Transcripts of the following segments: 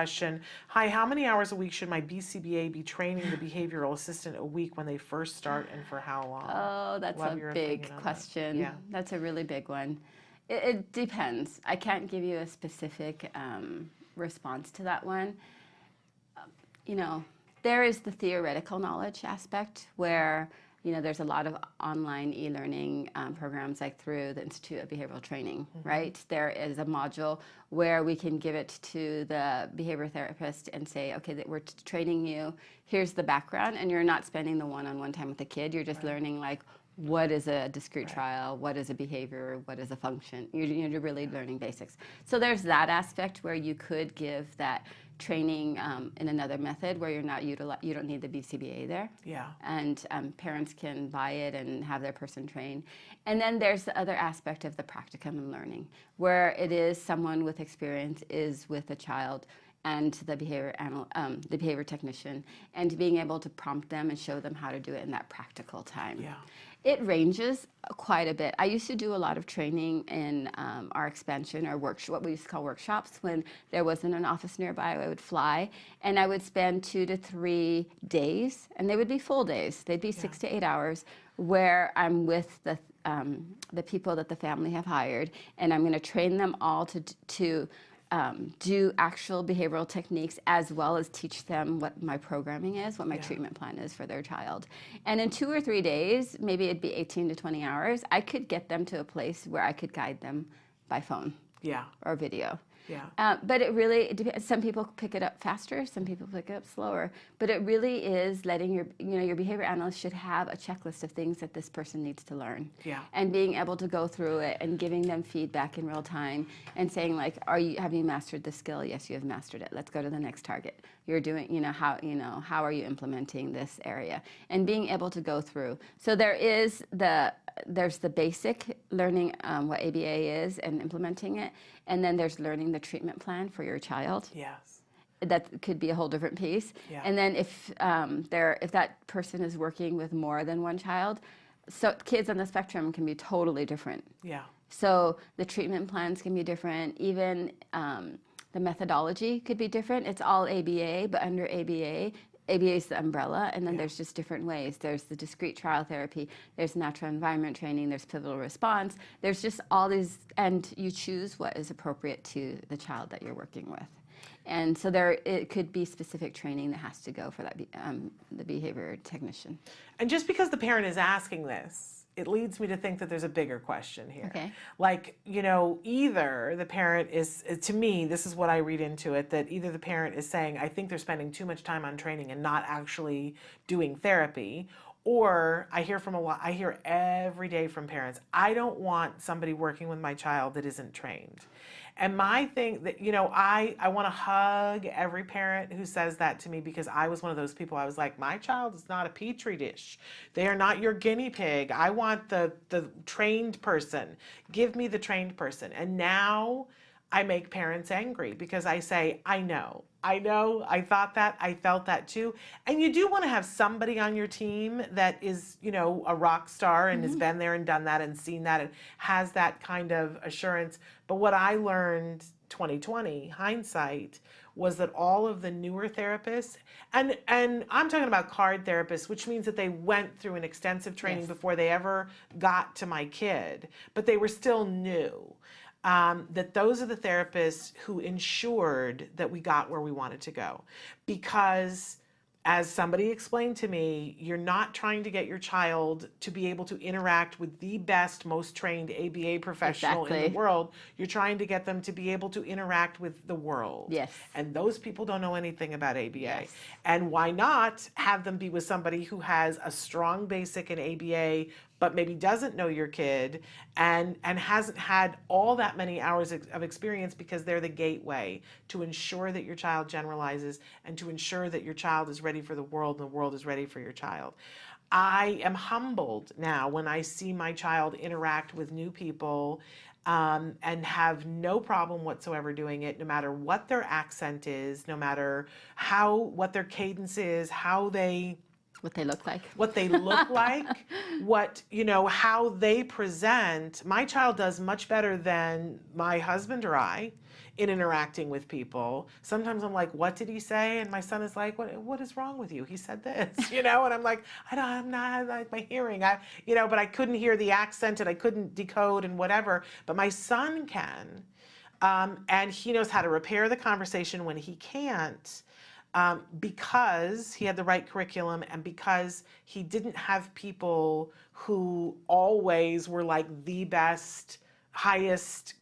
question. Hi, how many hours a week should my BCBA be training the behavioral assistant a week when they first start, and for how long? Oh, that's Love a your big opinion on that. question. Yeah. That's a really big one. It depends. I can't give you a specific response to that one. You know, there is the theoretical knowledge aspect where, you know, there's a lot of online e-learning programs like through the Institute of Behavioral Training, right? There is a module where we can give it to the behavior therapist and say, okay, that we're training you, here's the background, and you're not spending the one-on-one time with the kid, you're just learning like, what is a discrete trial, what is a behavior, what is a function. You're really learning basics. So there's that aspect where you could give that training in another method where you don't need the BCBA there. Yeah. And parents can buy it and have their person train. And then there's the other aspect of the practicum and learning, where it is someone with experience is with a child and the behavior technician, and being able to prompt them and show them how to do it in that practical time. Yeah. It ranges quite a bit. I used to do a lot of training in our expansion or what we used to call workshops. When there wasn't an office nearby, I would fly and I would spend 2 to 3 days, and they would be full days. They'd be 6 to 8 hours where I'm with the people that the family have hired, and I'm going to train them all to do actual behavioral techniques, as well as teach them what my programming is, what my treatment plan is for their child. And in 2 or 3 days, maybe it'd be 18 to 20 hours, I could get them to a place where I could guide them by phone or video. Yeah. But it really depends. Some people pick it up faster, some people pick it up slower. But it really is letting your behavior analyst should have a checklist of things that this person needs to learn. Yeah. And being able to go through it and giving them feedback in real time and saying like, have you mastered the skill? Yes, you have mastered it. Let's go to the next target. You're doing, how are you implementing this area? And being able to go through. So there's the basic learning what ABA is and implementing it, and then there's learning the treatment plan for your child. Yes. That could be a whole different piece. Yeah. And then if that person is working with more than one child, so kids on the spectrum can be totally different. Yeah. So the treatment plans can be different. Even the methodology could be different. It's all ABA, but under ABA is the umbrella, and then there's just different ways. There's the discrete trial therapy, there's natural environment training, there's pivotal response, there's just all these, and you choose what is appropriate to the child that you're working with. And so it could be specific training that has to go for that the behavior technician. And just because the parent is asking this, it leads me to think that there's a bigger question here. Okay. Like, either the parent is, to me, this is what I read into it, that either the parent is saying, I think they're spending too much time on training and not actually doing therapy, or I hear every day from parents, I don't want somebody working with my child that isn't trained. And my thing that, I want to hug every parent who says that to me, because I was one of those people. I was like, my child is not a petri dish. They are not your guinea pig. I want the trained person. Give me the trained person. And now I make parents angry because I say, I know, I thought that, I felt that too. And you do want to have somebody on your team that is, a rock star and has been there and done that and seen that and has that kind of assurance. But what I learned 2020 hindsight was that all of the newer therapists, and I'm talking about card therapists, which means that they went through an extensive training before they ever got to my kid, but they were still new. That those are the therapists who ensured that we got where we wanted to go. Because as somebody explained to me, you're not trying to get your child to be able to interact with the best, most trained ABA professional in the world. You're trying to get them to be able to interact with the world. Yes. And those people don't know anything about ABA. Yes. And why not have them be with somebody who has a strong basic in ABA, but maybe doesn't know your kid and hasn't had all that many hours of experience, because they're the gateway to ensure that your child generalizes and to ensure that your child is ready for the world and the world is ready for your child. I am humbled now when I see my child interact with new people and have no problem whatsoever doing it, no matter what their accent is, no matter what their cadence is, how they What they look like. what they look like, what, how they present. My child does much better than my husband or I in interacting with people. Sometimes I'm like, what did he say? And my son is like, what is wrong with you? He said this, and I'm like, I'm not like my hearing, but I couldn't hear the accent and I couldn't decode and whatever, but my son can. And he knows how to repair the conversation when he can't, because he had the right curriculum and because he didn't have people who always were like the best, highest,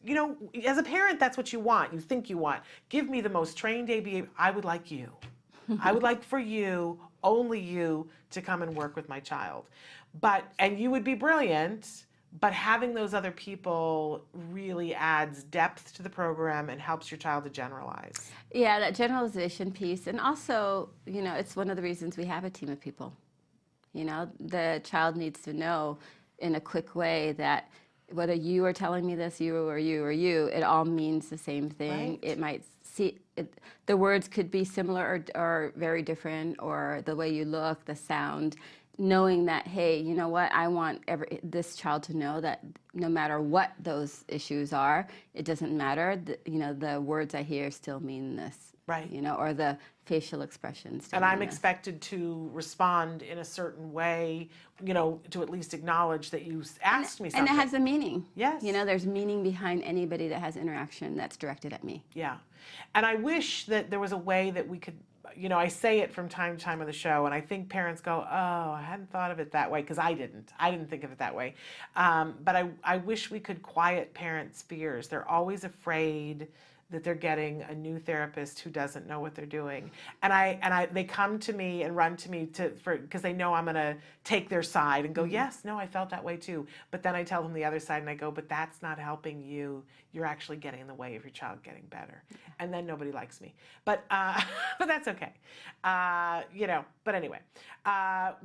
as a parent, that's what you want. You think you want. Give me the most trained ABA. I would like you. I would like for you, only you, to come and work with my child. And you would be brilliant. But having those other people really adds depth to the program and helps your child to generalize. Yeah, that generalization piece. And also, it's one of the reasons we have a team of people. The child needs to know in a quick way that whether you are telling me this, you or you or you, it all means the same thing. Right. It might the words could be similar or very different, or the way you look, the sound. Knowing that, hey, you know what, I want this child to know that no matter what those issues are, it doesn't matter. The words I hear still mean this. Right. Or the facial expressions. And I'm expected to respond in a certain way, to at least acknowledge that you asked me something. And it has a meaning. Yes. There's meaning behind anybody that has interaction that's directed at me. Yeah. And I wish that there was a way that we could, I say it from time to time on the show, and I think parents go, oh, I hadn't thought of it that way, because I didn't think of it that way. But I wish we could quiet parents' fears. They're always afraid that they're getting a new therapist who doesn't know what they're doing. And they come to me and run to me because they know I'm going to take their side and go, yes, no, I felt that way too. But then I tell them the other side and I go, but that's not helping you. You're actually getting in the way of your child getting better. And then nobody likes me. But but that's okay. But anyway,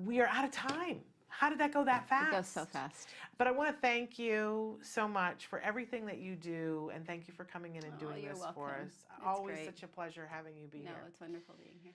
we are out of time. How did that go that fast? It goes so fast. But I want to thank you so much for everything that you do, and thank you for coming in and doing this for us. That's Always great. such a pleasure having you be here. No, it's wonderful being here.